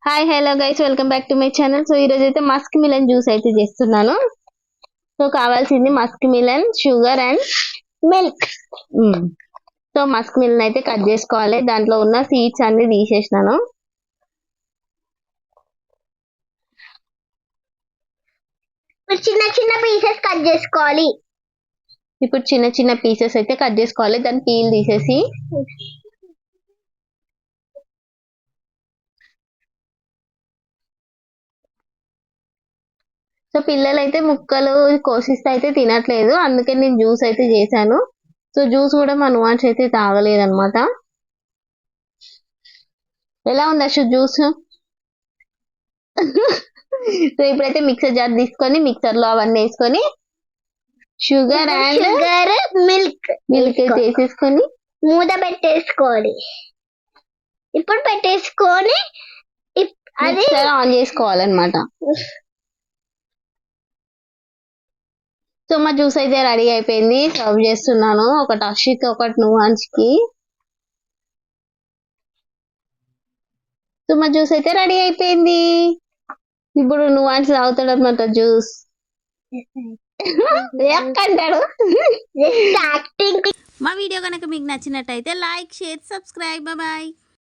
Hi hello guys, welcome back to my channel. So ఈరోజు అయితే Musk melon juice అయితే చేస్తున్నాను. సో కావాల్సింది Musk melon, sugar and milk. So Musk melon అయితే cut చేసుకోవాలి. దాంట్లో ఉన్న సీడ్స్ అన్ని తీసేసినాను. చిన్న చిన్న పీసెస్ కట్ చేసుకోవాలి. ఇప్పుడు చిన్న చిన్న పీసెస్ అయితే కట్ చేసుకోవాలి. దాని పీల్ తీసేసి సో పిల్లలు అయితే ముక్కలు కోసిస్తే అయితే తినట్లేదు, అందుకే నేను జ్యూస్ అయితే చేశాను. సో జ్యూస్ కూడా మా నువాన్స్ అయితే తాగలేదు అనమాట. ఎలా ఉంది అసలు జ్యూస్? సో ఇప్పుడైతే మిక్సర్ జార్ తీసుకొని మిక్సర్ లో అవన్నీ వేసుకొని షుగర్ అండ్ మిల్క్ చేసేసుకొని మూత పెట్టేసుకోవాలి. ఇప్పుడు పెట్టేసుకొని అది మిక్సర్ ఆన్ చేసుకోవాలన్నమాట. సో మా జ్యూస్ అయితే రెడీ అయిపోయింది. సర్వ్ చేస్తున్నాను, ఒకటి అషిక్ ఒకటి నువాన్స్ కి. సో మా జ్యూస్ అయితే రెడీ అయిపోయింది. ఇప్పుడు నువాన్స్ తాగుతాడు అనమాట జ్యూస్. అంటాడు. యాక్టింగ్. మా వీడియో కనుక మీకు నచ్చినట్టయితే లైక్, షేర్, సబ్స్క్రైబ్. బాయ్.